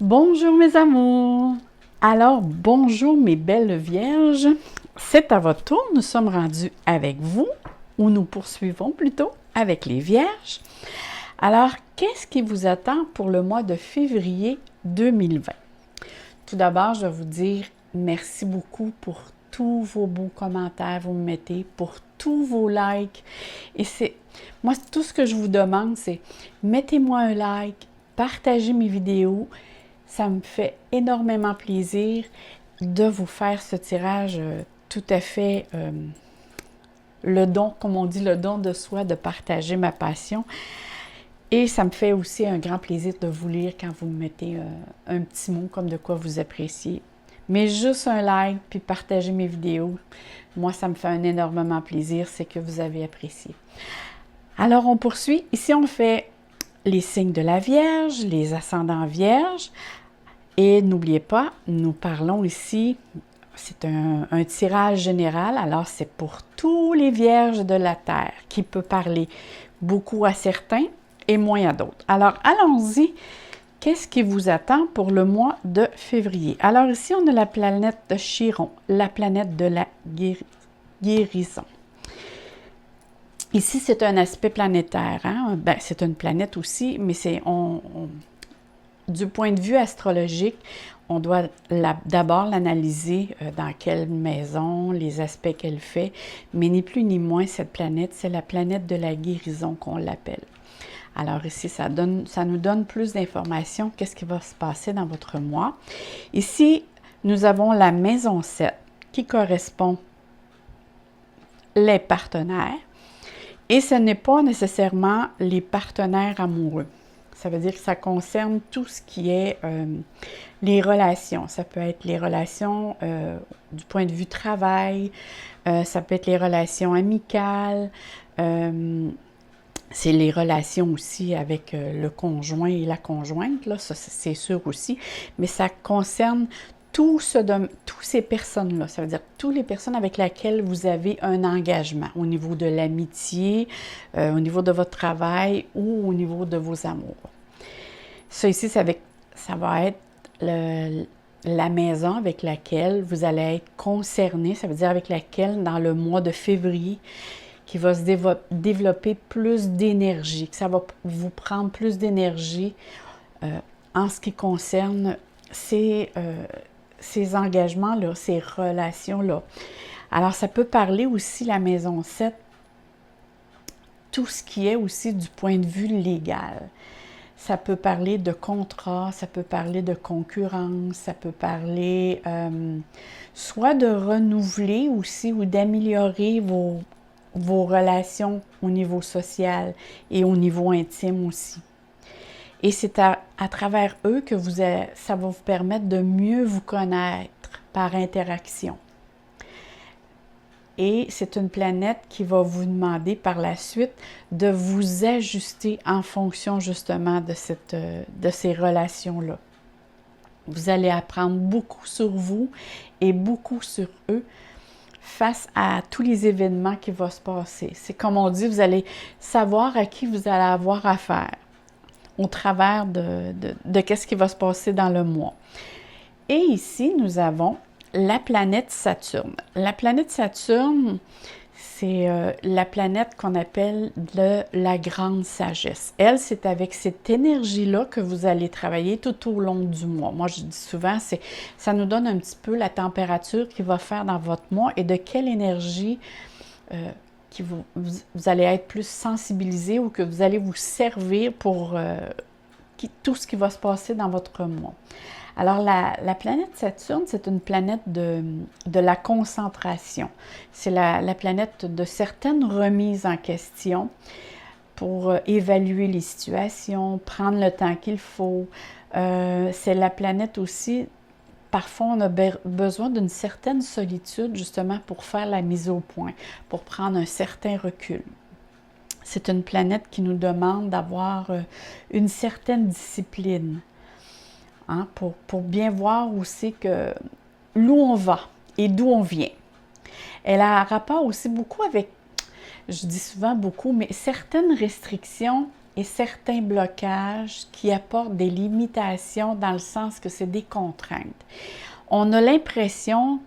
Bonjour mes amours! Alors, bonjour mes belles vierges. C'est à votre tour, nous sommes rendus avec vous, ou nous poursuivons plutôt avec les vierges. Alors, qu'est-ce qui vous attend pour le mois de février 2020? Tout d'abord, je vais vous dire merci beaucoup pour tous vos beaux commentaires que vous me mettez, pour tous vos likes. Et moi, tout ce que je vous demande, c'est mettez-moi un like, partagez mes vidéos. Ça me fait énormément plaisir de vous faire ce tirage tout à fait le don, comme on dit, le don de soi, de partager ma passion. Et ça me fait aussi un grand plaisir de vous lire quand vous me mettez un petit mot comme de quoi vous appréciez. Mais juste un like, puis partager mes vidéos, moi, ça me fait un énormément plaisir, c'est que vous avez apprécié. Alors, on poursuit. Ici, on fait les signes de la Vierge, les ascendants Vierges. Et n'oubliez pas, nous parlons ici, c'est un tirage général, alors c'est pour tous les vierges de la Terre, qui peut parler beaucoup à certains et moins à d'autres. Alors, allons-y. Qu'est-ce qui vous attend pour le mois de février? Alors ici, on a la planète de Chiron, la planète de la guérison. Ici, c'est un aspect planétaire. Hein? Ben, c'est une planète aussi, mais du point de vue astrologique, on doit d'abord l'analyser dans quelle maison, les aspects qu'elle fait, mais ni plus ni moins, cette planète, c'est la planète de la guérison qu'on l'appelle. Alors ici, ça nous donne plus d'informations, qu'est-ce qui va se passer dans votre mois. Ici, nous avons la maison 7 qui correspond les partenaires, et ce n'est pas nécessairement les partenaires amoureux. Ça veut dire que ça concerne tout ce qui est les relations. Ça peut être les relations du point de vue travail, ça peut être les relations amicales, c'est les relations aussi avec le conjoint et la conjointe, là, ça c'est sûr aussi, mais ça concerne toutes ces personnes-là, ça veut dire toutes les personnes avec lesquelles vous avez un engagement au niveau de l'amitié, au niveau de votre travail ou au niveau de vos amours. Ça ici, ça va être la maison avec laquelle vous allez être concerné, ça veut dire avec laquelle dans le mois de février, qui va se développer plus d'énergie, que ça va vous prendre plus d'énergie en ce qui concerne ces engagements-là, ces relations-là. Alors, ça peut parler aussi, la maison 7, tout ce qui est aussi du point de vue légal. Ça peut parler de contrat, ça peut parler de concurrence, ça peut parler soit de renouveler aussi ou d'améliorer vos relations au niveau social et au niveau intime aussi. Et c'est à travers eux que ça va vous permettre de mieux vous connaître par interaction. Et c'est une planète qui va vous demander par la suite de vous ajuster en fonction justement de ces relations-là. Vous allez apprendre beaucoup sur vous et beaucoup sur eux face à tous les événements qui vont se passer. C'est comme on dit, vous allez savoir à qui vous allez avoir affaire au travers de qu'est-ce qui va se passer dans le mois. Et ici, nous avons la planète Saturne. La planète Saturne, c'est la planète qu'on appelle la grande sagesse. Elle, c'est avec cette énergie-là que vous allez travailler tout au long du mois. Moi, je dis souvent, ça nous donne un petit peu la température qu'il va faire dans votre mois et de quelle énergie vous allez être plus sensibilisé ou que vous allez vous servir pour tout ce qui va se passer dans votre mois. Alors, la planète Saturne, c'est une planète de la concentration. C'est la planète de certaines remises en question pour évaluer les situations, prendre le temps qu'il faut. C'est la planète aussi, parfois on a besoin d'une certaine solitude justement pour faire la mise au point, pour prendre un certain recul. C'est une planète qui nous demande d'avoir une certaine discipline. Hein, pour bien voir aussi que l'où on va et d'où on vient. Elle a un rapport aussi beaucoup avec, je dis souvent beaucoup, mais certaines restrictions et certains blocages qui apportent des limitations dans le sens que c'est des contraintes. On a l'impression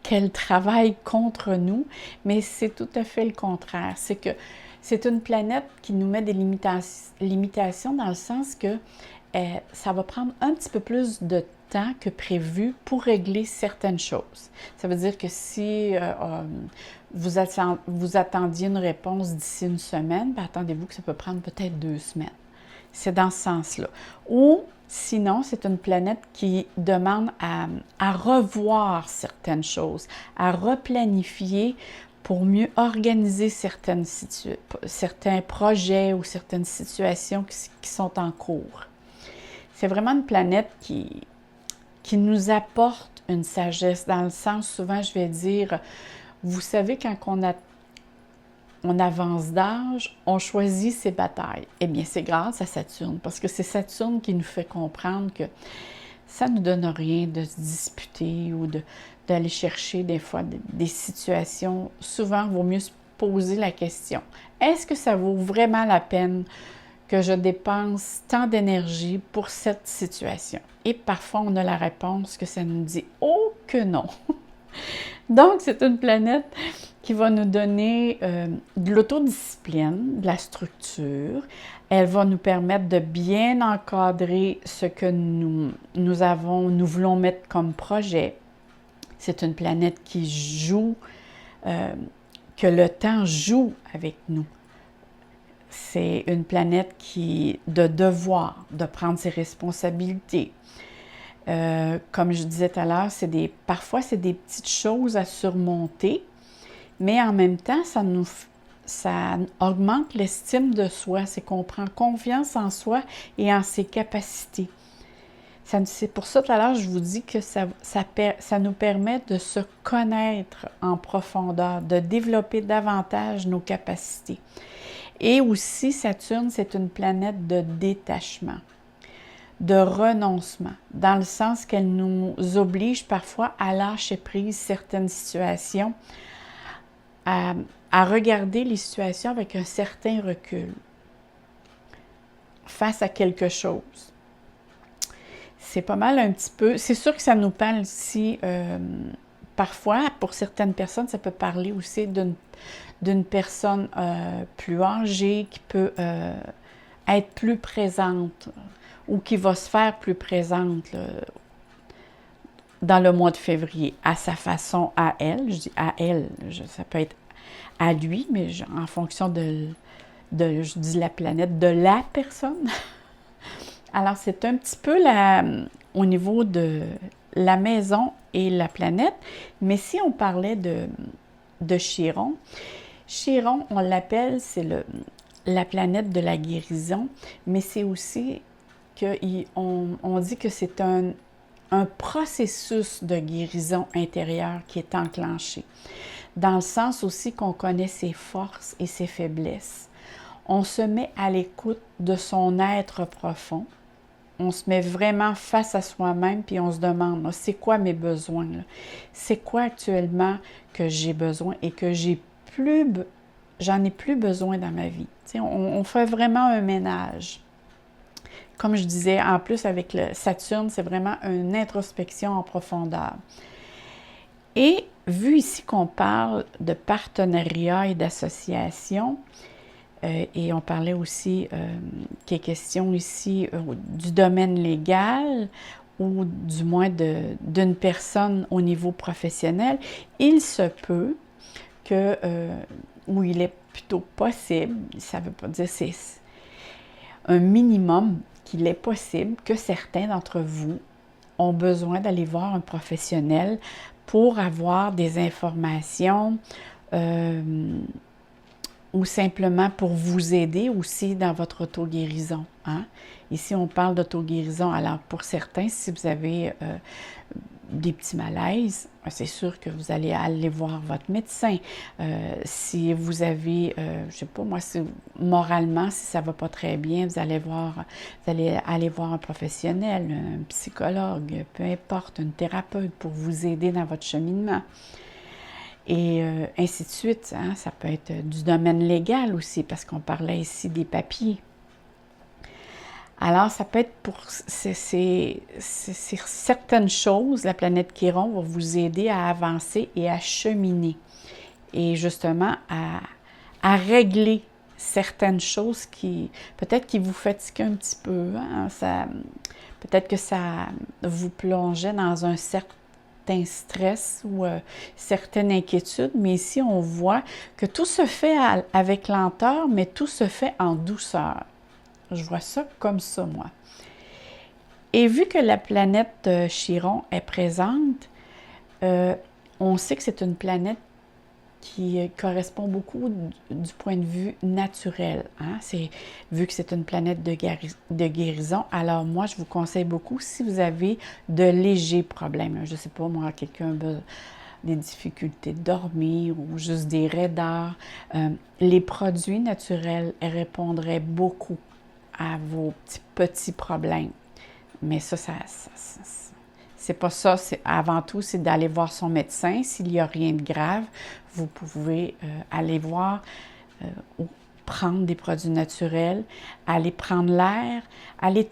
qu'elle travaille contre nous, mais c'est tout à fait le contraire. C'est que c'est une planète qui nous met des limitations dans le sens que ça va prendre un petit peu plus de temps que prévu pour régler certaines choses. Ça veut dire que si vous attendiez une réponse d'ici une semaine, ben attendez-vous que ça peut prendre peut-être 2 semaines. C'est dans ce sens-là. Ou sinon, c'est une planète qui demande à revoir certaines choses, à replanifier pour mieux organiser certains projets ou certaines situations qui sont en cours. C'est vraiment une planète qui nous apporte une sagesse, dans le sens, souvent je vais dire, vous savez, quand on avance d'âge, on choisit ses batailles. Eh bien, c'est grâce à Saturne, parce que c'est Saturne qui nous fait comprendre que ça ne nous donne rien de se disputer ou d'aller chercher des fois des situations. Souvent, il vaut mieux se poser la question, est-ce que ça vaut vraiment la peine que je dépense tant d'énergie pour cette situation? Et parfois, on a la réponse que ça nous dit « Oh que non! » Donc, c'est une planète qui va nous donner de l'autodiscipline, de la structure. Elle va nous permettre de bien encadrer ce que nous voulons mettre comme projet. C'est une planète qui joue, que le temps joue avec nous. C'est une planète de devoir, de prendre ses responsabilités. Comme je disais tout à l'heure, parfois c'est des petites choses à surmonter, mais en même temps, ça augmente l'estime de soi. C'est qu'on prend confiance en soi et en ses capacités. C'est pour ça, tout à l'heure, je vous dis que ça nous permet de se connaître en profondeur, de développer davantage nos capacités. Et aussi, Saturne, c'est une planète de détachement, de renoncement, dans le sens qu'elle nous oblige parfois à lâcher prise certaines situations, à regarder les situations avec un certain recul face à quelque chose. C'est pas mal un petit peu... C'est sûr que ça nous parle aussi... parfois, pour certaines personnes, ça peut parler aussi d'une personne plus âgée qui peut être plus présente ou qui va se faire plus présente là, dans le mois de février, à sa façon, à elle. Je dis à elle, ça peut être à lui, mais en fonction je dis la planète, de la personne. Alors, c'est un petit peu au niveau de la maison et la planète. Mais si on parlait de Chiron, Chiron, on l'appelle, c'est la planète de la guérison, mais c'est aussi qu'on dit que c'est un processus de guérison intérieure qui est enclenché, dans le sens aussi qu'on connaît ses forces et ses faiblesses. On se met à l'écoute de son être profond. On se met vraiment face à soi-même puis on se demande, c'est quoi mes besoins? C'est quoi actuellement que j'ai besoin et que j'en ai plus besoin dans ma vie? On fait vraiment un ménage. Comme je disais, en plus avec le Saturne, c'est vraiment une introspection en profondeur. Et vu ici qu'on parle de partenariat et d'association, et on parlait aussi qu'il est question ici du domaine légal ou du moins d'une personne au niveau professionnel, il se peut que, ou il est plutôt possible, ça ne veut pas dire c'est un minimum, qu'il est possible que certains d'entre vous ont besoin d'aller voir un professionnel pour avoir des informations ou simplement pour vous aider aussi dans votre auto-guérison. Hein? Ici, on parle d'auto-guérison. Alors, pour certains, si vous avez des petits malaises, c'est sûr que vous allez aller voir votre médecin. Si vous avez, je ne sais pas moi, moralement, si ça ne va pas très bien, vous allez aller voir un professionnel, un psychologue, peu importe, une thérapeute pour vous aider dans votre cheminement. Et ainsi de suite. Hein? Ça peut être du domaine légal aussi, parce qu'on parlait ici des papiers. Alors, ça peut être pour certaines choses, la planète Chiron va vous aider à avancer et à cheminer. Et justement, à régler certaines choses qui, peut-être qui vous fatiguent un petit peu. Hein? Peut-être que ça vous plongeait dans un certain stress ou certaines inquiétudes, mais ici, on voit que tout se fait avec lenteur, mais tout se fait en douceur. Je vois ça comme ça, moi. Et vu que la planète Chiron est présente, on sait que c'est une planète qui correspond beaucoup du point de vue naturel. Hein? Vu que c'est une planète de guérison, alors moi, je vous conseille beaucoup, si vous avez de légers problèmes, je ne sais pas, moi, quelqu'un a des difficultés de dormir ou juste des raideurs, les produits naturels répondraient beaucoup à vos petits problèmes. Mais ça c'est pas ça. Avant tout, c'est d'aller voir son médecin. S'il n'y a rien de grave, vous pouvez aller voir ou prendre des produits naturels, aller prendre l'air, aller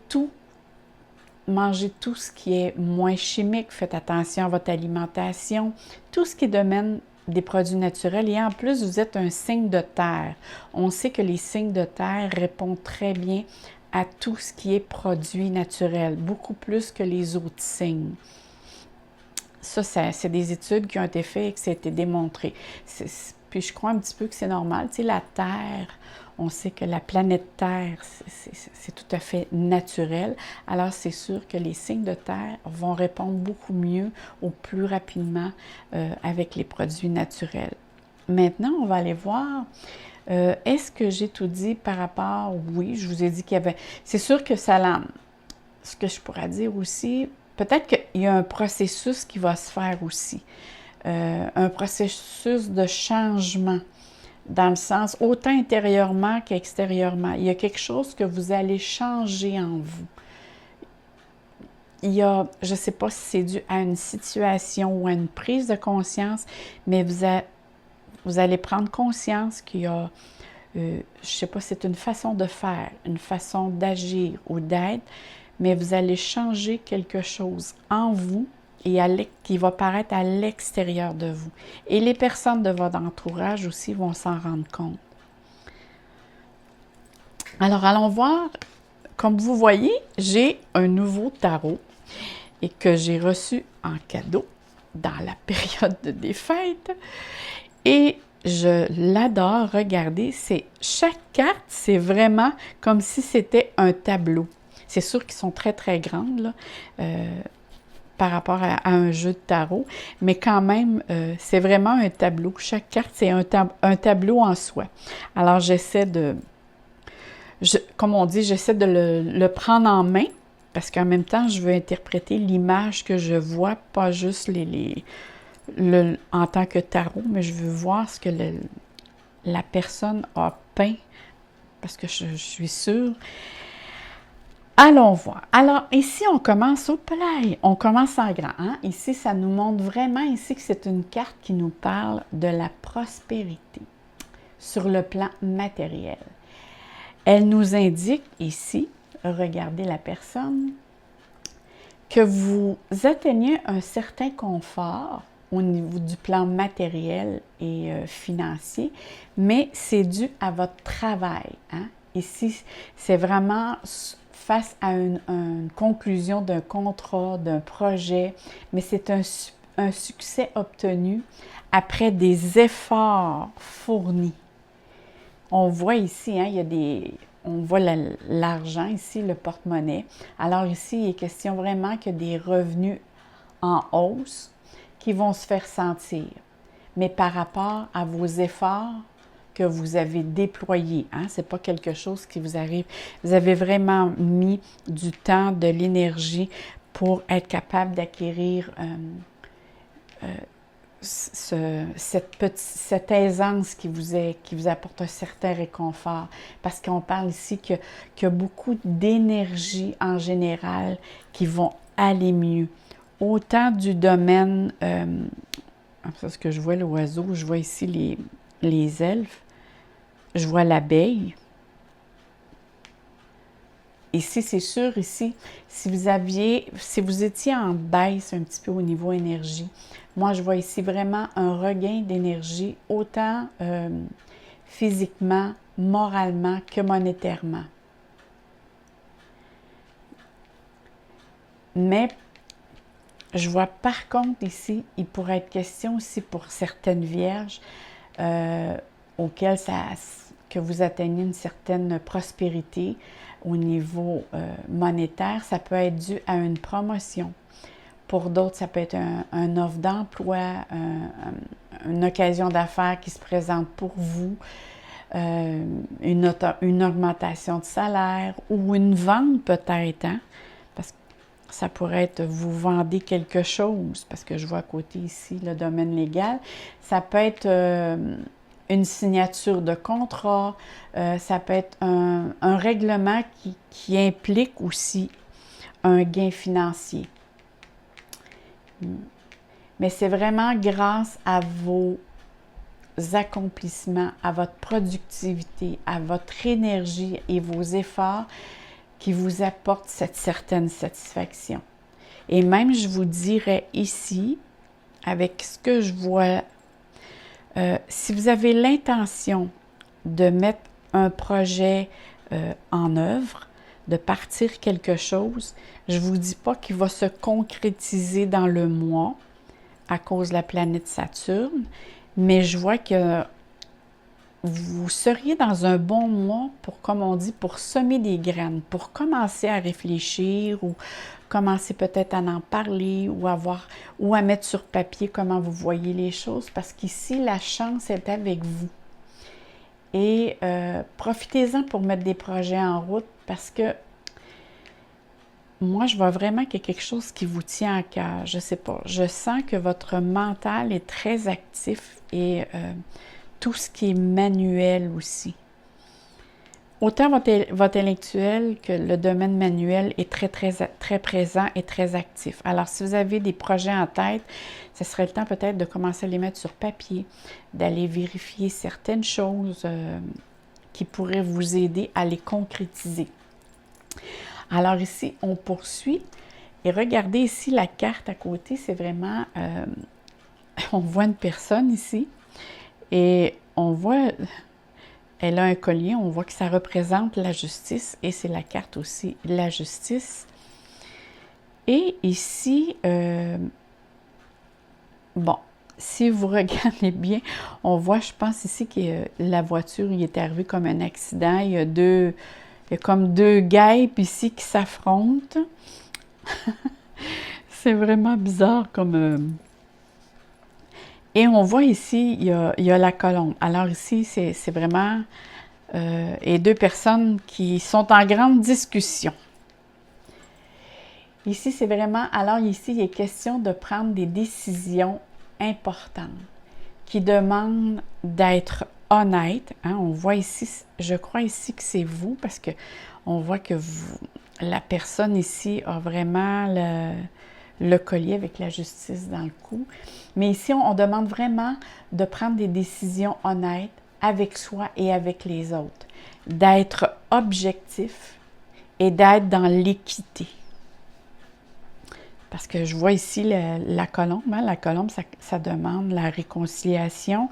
manger tout ce qui est moins chimique. Faites attention à votre alimentation. Tout ce qui est domaine des produits naturels. Et en plus, vous êtes un signe de terre. On sait que les signes de terre répondent très bien à tout ce qui est produit naturel, beaucoup plus que les autres signes. Ça, c'est des études qui ont été faites et que ça a été démontré. Puis je crois un petit peu que c'est normal. Tu sais, la Terre, on sait que la planète Terre, c'est tout à fait naturel. Alors, c'est sûr que les signes de Terre vont répondre beaucoup mieux ou plus rapidement avec les produits naturels. Maintenant, on va aller voir... est-ce que j'ai tout dit par rapport... Oui, je vous ai dit qu'il y avait... C'est sûr que ça... Ce que je pourrais dire aussi, peut-être qu'il y a un processus qui va se faire aussi. Un processus de changement, dans le sens autant intérieurement qu'extérieurement. Il y a quelque chose que vous allez changer en vous. Il y a, je ne sais pas si c'est dû à une situation ou à une prise de conscience, mais vous allez prendre conscience qu'il y a, je ne sais pas, c'est une façon de faire, une façon d'agir ou d'être, mais vous allez changer quelque chose en vous et qui va paraître à l'extérieur de vous. Et les personnes de votre entourage aussi vont s'en rendre compte. Alors, allons voir. Comme vous voyez, j'ai un nouveau tarot et que j'ai reçu en cadeau dans la période des fêtes. Et je l'adore. Regardez, chaque carte, c'est vraiment comme si c'était un tableau. C'est sûr qu'ils sont très, très grandes là, par rapport à un jeu de tarot, mais quand même, c'est vraiment un tableau. Chaque carte, c'est un tableau en soi. Alors, comme on dit, j'essaie de le prendre en main, parce qu'en même temps, je veux interpréter l'image que je vois, pas juste en tant que tarot, mais je veux voir ce que la personne a peint, parce que je suis sûre. Allons voir. Alors, ici, on commence au play. On commence en grand. Hein? Ici, ça nous montre vraiment ici que c'est une carte qui nous parle de la prospérité sur le plan matériel. Elle nous indique ici, regardez la personne, que vous atteignez un certain confort au niveau du plan matériel et financier, mais c'est dû à votre travail. Hein? Ici, c'est vraiment face à une conclusion d'un contrat, d'un projet, mais c'est un succès obtenu après des efforts fournis. On voit ici, hein, on voit l'argent ici, le porte-monnaie. Alors ici, il est question vraiment que des revenus en hausse qui vont se faire sentir, mais par rapport à vos efforts que vous avez déployés. Hein? Ce n'est pas quelque chose qui vous arrive. Vous avez vraiment mis du temps, de l'énergie pour être capable d'acquérir cette aisance qui vous apporte un certain réconfort. Parce qu'on parle ici qu'il y a beaucoup d'énergie en général qui vont aller mieux. Autant du domaine, c'est ce que je vois l'oiseau, je vois ici les elfes, je vois l'abeille, ici, c'est sûr, ici, si vous étiez en baisse un petit peu au niveau énergie, moi, je vois ici vraiment un regain d'énergie, autant physiquement, moralement que monétairement. Mais je vois par contre ici, il pourrait être question aussi pour certaines vierges auxquelles que vous atteignez une certaine prospérité au niveau monétaire. Ça peut être dû à une promotion. Pour d'autres, ça peut être un offre d'emploi, une occasion d'affaires qui se présente pour vous, une augmentation de salaire ou une vente peut-être, hein? Parce que ça pourrait être vous vendez quelque chose, parce que je vois à côté ici le domaine légal. Ça peut être une signature de contrat, ça peut être un règlement qui implique aussi un gain financier. Mais c'est vraiment grâce à vos accomplissements, à votre productivité, à votre énergie et vos efforts qui vous apportent cette certaine satisfaction. Et même, je vous dirais ici, avec ce que je vois, si vous avez l'intention de mettre un projet en œuvre, de partir quelque chose, je ne vous dis pas qu'il va se concrétiser dans le mois à cause de la planète Saturne, mais je vois que vous seriez dans un bon mois pour, comme on dit, pour semer des graines, pour commencer à réfléchir ou commencer peut-être à en parler ou à mettre sur papier comment vous voyez les choses, parce qu'ici, la chance est avec vous. Et profitez-en pour mettre des projets en route parce que moi, je vois vraiment qu'il y a quelque chose qui vous tient à cœur. Je ne sais pas. Je sens que votre mental est très actif et tout ce qui est manuel aussi. Autant votre intellectuel que le domaine manuel est très, très, très présent et très actif. Alors, si vous avez des projets en tête, ce serait le temps peut-être de commencer à les mettre sur papier, d'aller vérifier certaines choses qui pourraient vous aider à les concrétiser. Alors ici, on poursuit. Et regardez ici la carte à côté, c'est vraiment... on voit une personne ici et on voit... Elle a un collier, on voit que ça représente la justice et c'est la carte aussi, la justice. Et ici, bon, si vous regardez bien, on voit, je pense ici que la voiture, il est arrivé comme un accident. Il y a comme deux guêpes ici qui s'affrontent. C'est vraiment bizarre comme... Et on voit ici, il y a la colombe. Alors ici, c'est vraiment et deux personnes qui sont en grande discussion. Ici, c'est vraiment... Alors ici, il est question de prendre des décisions importantes qui demandent d'être honnête. Hein? On voit ici, je crois ici que c'est vous parce que on voit que la personne ici a vraiment le collier avec la justice dans le cou. Mais ici, on demande vraiment de prendre des décisions honnêtes avec soi et avec les autres, d'être objectif et d'être dans l'équité. Parce que je vois ici la colombe. Hein? La colombe, ça demande la réconciliation,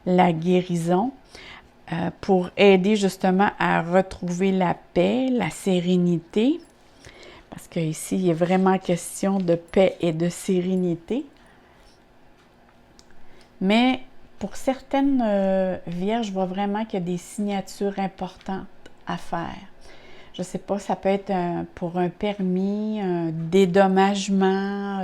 la guérison, pour aider justement à retrouver la paix, la sérénité. Parce qu'ici, il est vraiment question de paix et de sérénité. Mais pour certaines vierges, je vois vraiment qu'il y a des signatures importantes à faire. Je ne sais pas, ça peut être pour un permis, un dédommagement.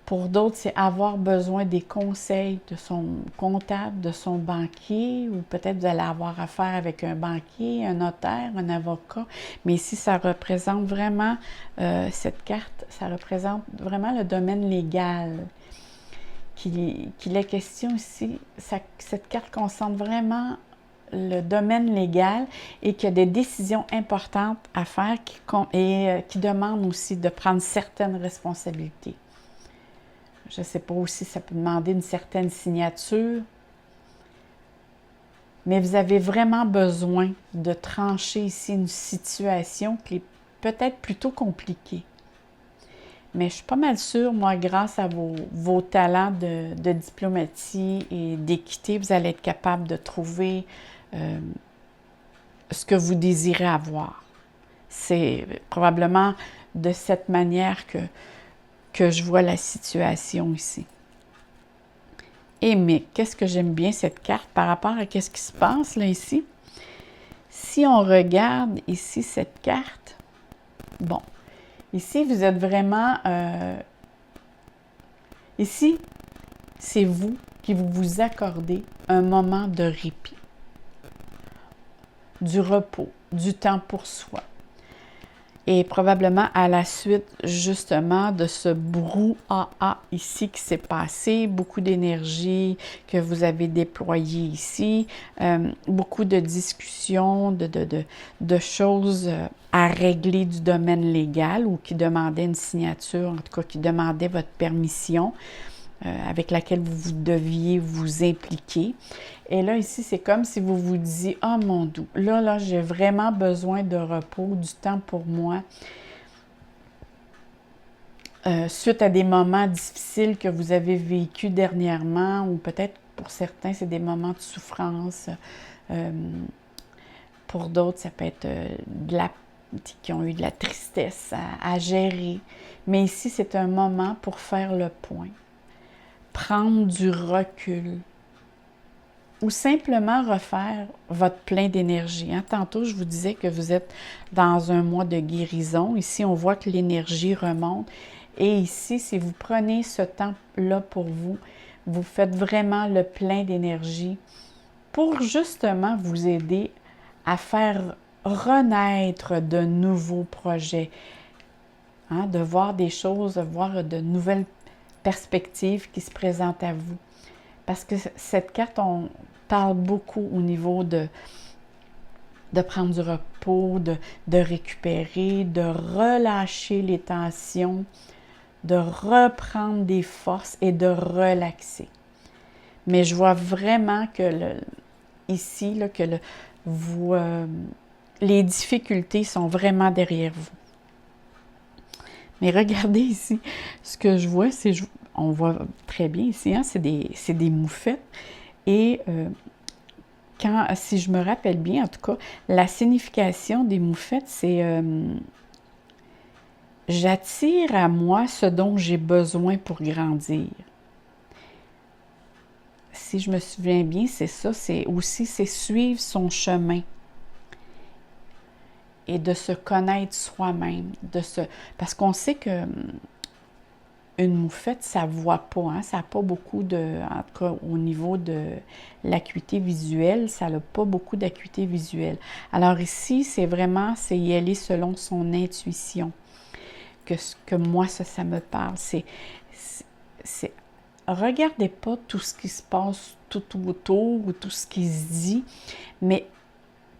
Pour d'autres, c'est avoir besoin des conseils de son comptable, de son banquier, ou peut-être vous allez avoir affaire avec un banquier, un notaire, un avocat. Mais ici, ça représente vraiment, cette carte, ça représente vraiment le domaine légal. Qu'il est question ici, cette carte concentre vraiment le domaine légal et qu'il y a des décisions importantes à faire qui demandent aussi de prendre certaines responsabilités. Je ne sais pas aussi, ça peut demander une certaine signature. mais vous avez vraiment besoin de trancher ici une situation qui est peut-être plutôt compliquée. Mais je suis pas mal sûre, moi, grâce à vos talents de diplomatie et d'équité, vous allez être capable de trouver ce que vous désirez avoir. C'est probablement de cette manière que je vois la situation ici. Et mais, qu'est-ce que j'aime bien cette carte par rapport à ce qui se passe là ici? Si on regarde ici cette carte, bon, ici vous êtes vraiment, ici c'est vous qui vous accordez un moment de répit, du repos, du temps pour soi. Et probablement à la suite, justement, de ce brouhaha ici qui s'est passé, beaucoup d'énergie que vous avez déployée ici, beaucoup de discussions, de choses à régler du domaine légal ou qui demandaient une signature, en tout cas qui demandaient votre permission, avec laquelle vous deviez vous impliquer. Et là, ici, c'est comme si vous vous disiez « Ah, mon doux, là, j'ai vraiment besoin de repos, du temps pour moi. » Suite à des moments difficiles que vous avez vécus dernièrement, ou peut-être pour certains, c'est des moments de souffrance. Pour d'autres, ça peut être qui ont eu de la tristesse à gérer. Mais ici, c'est un moment pour faire le point. Prendre du recul ou simplement refaire votre plein d'énergie. Tantôt, je vous disais que vous êtes dans un mois de guérison. Ici, on voit que l'énergie remonte. Et ici, si vous prenez ce temps-là pour vous, vous faites vraiment le plein d'énergie pour justement vous aider à faire renaître de nouveaux projets, de voir des choses, de voir de nouvelles perspectives qui se présentent à vous. Parce que cette carte, on parle beaucoup au niveau de prendre du repos, de récupérer, de relâcher les tensions, de reprendre des forces et de relaxer. Mais je vois vraiment que ici, là, que les difficultés sont vraiment derrière vous. Mais regardez ici, ce que je vois, on voit très bien ici, c'est des moufettes. Et si je me rappelle bien, en tout cas, la signification des moufettes, c'est j'attire à moi ce dont j'ai besoin pour grandir. Si je me souviens bien, c'est ça, c'est suivre son chemin et de se connaître soi-même, parce qu'on sait que une moufette, ça ne voit pas, ça n'a pas beaucoup en tout cas au niveau de l'acuité visuelle, ça n'a pas beaucoup d'acuité visuelle. Alors ici, c'est y aller selon son intuition, que moi, ça me parle. Regardez pas tout ce qui se passe tout autour ou tout ce qui se dit, mais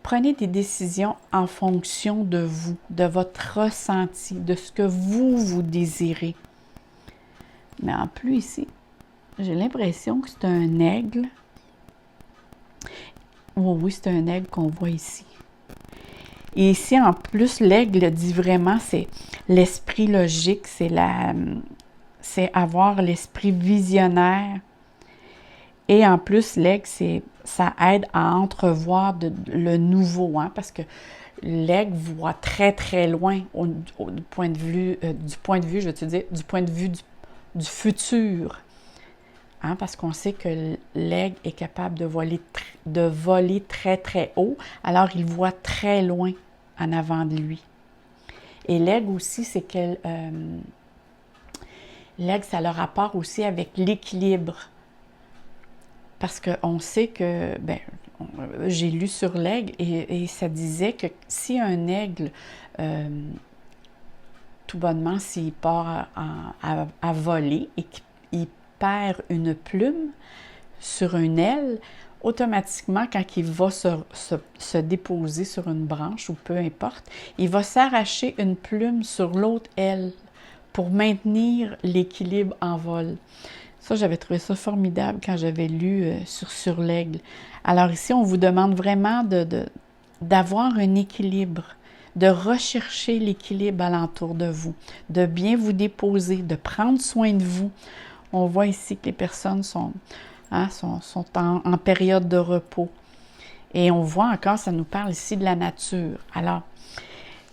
prenez des décisions en fonction de vous, de votre ressenti, de ce que vous désirez. Mais en plus ici, j'ai l'impression que c'est un aigle. Oui, c'est un aigle qu'on voit ici. Et ici, en plus, l'aigle dit vraiment, c'est l'esprit logique, c'est avoir l'esprit visionnaire. Et en plus, l'aigle, ça aide à entrevoir le nouveau, parce que l'aigle voit très, très loin du point de vue, je veux te dire, du point de vue du futur. Parce qu'on sait que l'aigle est capable de voler très, très haut, alors il voit très loin en avant de lui. Et l'aigle aussi, c'est l'aigle, ça a le rapport aussi avec l'équilibre. Parce qu'on sait que, j'ai lu sur l'aigle et ça disait que si un aigle, tout bonnement, s'il part à voler et qu'il perd une plume sur une aile, automatiquement, quand il va se déposer sur une branche ou peu importe, il va s'arracher une plume sur l'autre aile pour maintenir l'équilibre en vol. Ça, j'avais trouvé ça formidable quand j'avais lu sur l'aigle. Alors ici, on vous demande vraiment d'avoir un équilibre, de rechercher l'équilibre alentour de vous, de bien vous déposer, de prendre soin de vous. On voit ici que les personnes sont en période de repos. Et on voit encore, ça nous parle ici de la nature. Alors,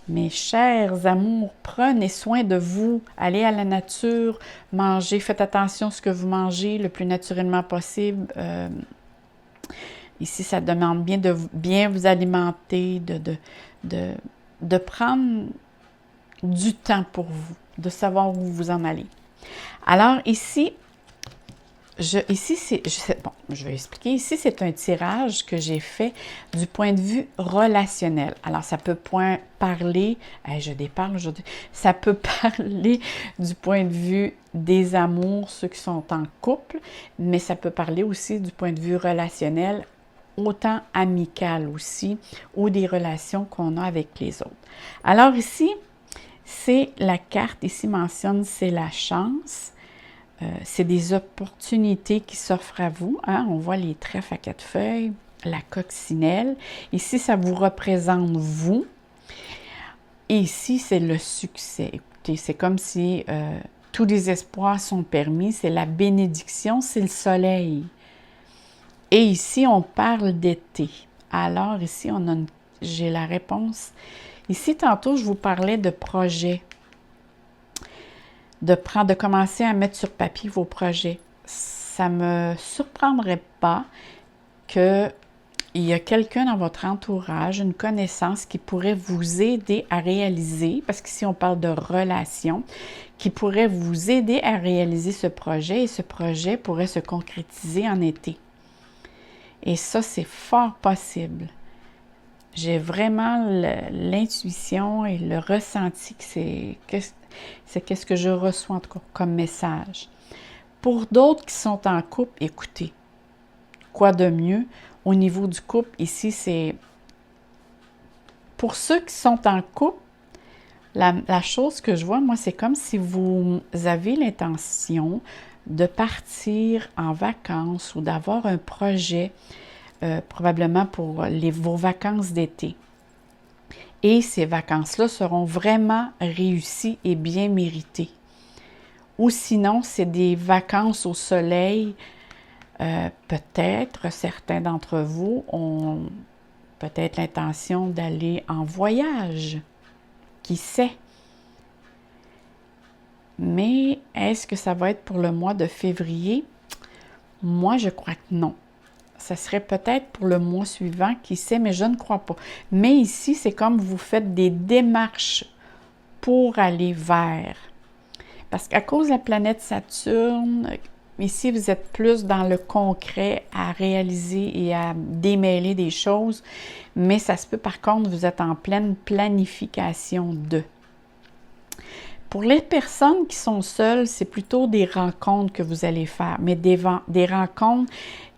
mes chers amours, prenez soin de vous, allez à la nature, mangez, faites attention à ce que vous mangez le plus naturellement possible. Ici, ça demande bien de bien vous alimenter, de prendre du temps pour vous, de savoir où vous en allez. Alors ici, je vais expliquer. Ici, c'est un tirage que j'ai fait du point de vue relationnel. Alors, ça peut parler, je déparle aujourd'hui, ça peut parler du point de vue des amours, ceux qui sont en couple, mais ça peut parler aussi du point de vue relationnel, autant amical aussi, ou des relations qu'on a avec les autres. Alors ici, c'est la carte, ici mentionne, c'est la chance. C'est des opportunités qui s'offrent à vous. Hein? On voit les trèfles à 4 feuilles, la coccinelle. Ici, ça vous représente vous. Et ici, c'est le succès. Écoutez, c'est comme si tous les espoirs sont permis. C'est la bénédiction, c'est le soleil. Et ici, on parle d'été. Alors, ici, j'ai la réponse. Ici, tantôt, je vous parlais de projets. De commencer à mettre sur papier vos projets. Ça ne me surprendrait pas qu'il y a quelqu'un dans votre entourage, une connaissance qui pourrait vous aider à réaliser, parce qu'ici on parle de relation, qui pourrait vous aider à réaliser ce projet et ce projet pourrait se concrétiser en été. Et ça, c'est fort possible. J'ai vraiment l'intuition et le ressenti que c'est qu'est-ce que je reçois en tout cas comme message. Pour d'autres qui sont en couple, écoutez, quoi de mieux au niveau du couple, ici c'est pour ceux qui sont en couple, la chose que je vois, moi, c'est comme si vous avez l'intention de partir en vacances ou d'avoir un projet probablement pour vos vacances d'été. Et ces vacances-là seront vraiment réussies et bien méritées. Ou sinon, c'est des vacances au soleil. Peut-être, certains d'entre vous ont peut-être l'intention d'aller en voyage. Qui sait? Mais est-ce que ça va être pour le mois de février? Moi, je crois que non. Ça serait peut-être pour le mois suivant, qui sait, mais je ne crois pas. Mais ici, c'est comme vous faites des démarches pour aller vers. Parce qu'à cause de la planète Saturne, ici, vous êtes plus dans le concret à réaliser et à démêler des choses. Mais ça se peut, par contre, vous êtes en pleine planification de. Pour les personnes qui sont seules, c'est plutôt des rencontres que vous allez faire, mais des rencontres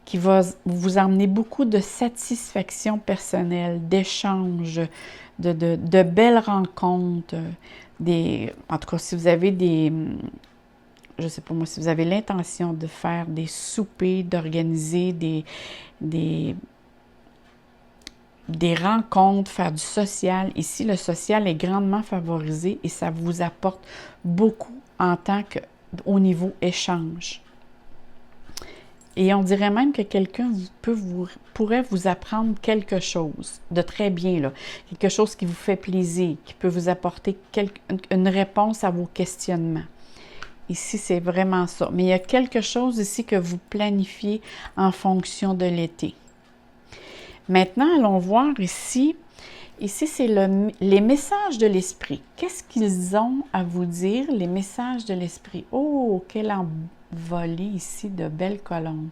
qui va vous emmener beaucoup de satisfaction personnelle, d'échanges, de belles rencontres, en tout cas, si vous avez je sais pas moi, si vous avez l'intention de faire des soupers, d'organiser des rencontres, faire du social, ici, le social est grandement favorisé et ça vous apporte beaucoup au niveau échange. Et on dirait même que quelqu'un pourrait vous apprendre quelque chose de très bien, là. Quelque chose qui vous fait plaisir, qui peut vous apporter une réponse à vos questionnements. Ici, c'est vraiment ça. Mais il y a quelque chose ici que vous planifiez en fonction de l'été. Maintenant, allons voir ici. Ici, c'est les messages de l'esprit. Qu'est-ce qu'ils ont à vous dire, les messages de l'esprit? Oh, quel envolé ici de belles colonnes.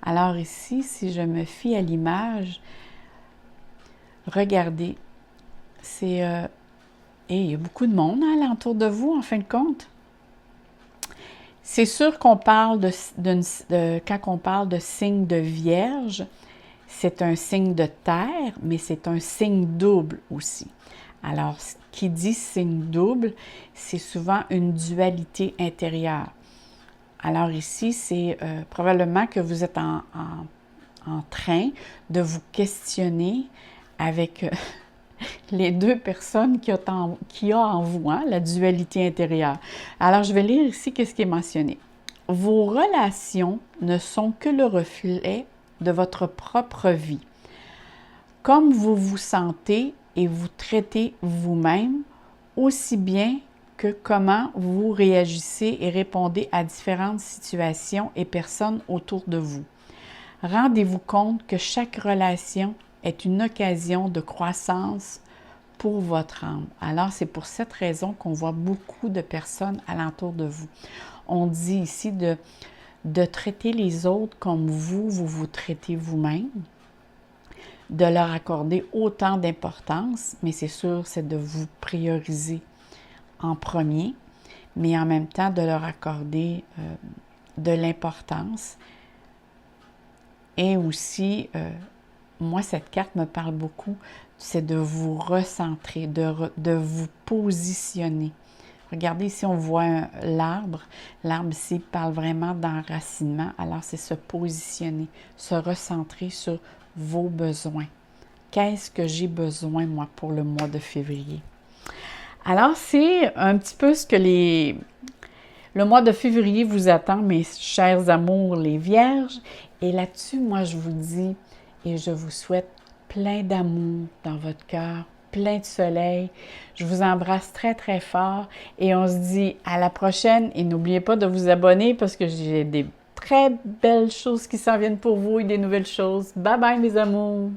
Alors ici, si je me fie à l'image, regardez, c'est... et il y a beaucoup de monde alentour de vous, en fin de compte. C'est sûr qu'on parle quand on parle de signe de Vierge, c'est un signe de terre, mais c'est un signe double aussi. Alors, qui dit signe double, c'est souvent une dualité intérieure. Alors ici, c'est probablement que vous êtes en train de vous questionner avec les deux personnes qu'il y a en vous, hein, la dualité intérieure. Alors, je vais lire ici qu'est-ce qui est mentionné. Vos relations ne sont que le reflet de votre propre vie. Comme vous vous sentez et vous traitez vous-même, aussi bien que comment vous réagissez et répondez à différentes situations et personnes autour de vous. Rendez-vous compte que chaque relation est une occasion de croissance pour votre âme. Alors, c'est pour cette raison qu'on voit beaucoup de personnes alentour de vous. On dit ici de traiter les autres comme vous vous traitez vous-même, de leur accorder autant d'importance, mais c'est sûr, c'est de vous prioriser en premier, mais en même temps de leur accorder de l'importance. Et aussi, moi, cette carte me parle beaucoup, c'est de vous recentrer, de vous positionner. Regardez ici, on voit l'arbre. L'arbre ici parle vraiment d'enracinement. Alors, c'est se positionner, se recentrer sur vos besoins. Qu'est-ce que j'ai besoin, moi, pour le mois de février? Alors, c'est un petit peu ce que le mois de février vous attend, mes chers amours, les vierges. Et là-dessus, moi, je vous dis et je vous souhaite plein d'amour dans votre cœur, plein de soleil. Je vous embrasse très, très fort et on se dit à la prochaine. Et n'oubliez pas de vous abonner parce que j'ai des très belles choses qui s'en viennent pour vous et des nouvelles choses. Bye bye, mes amours!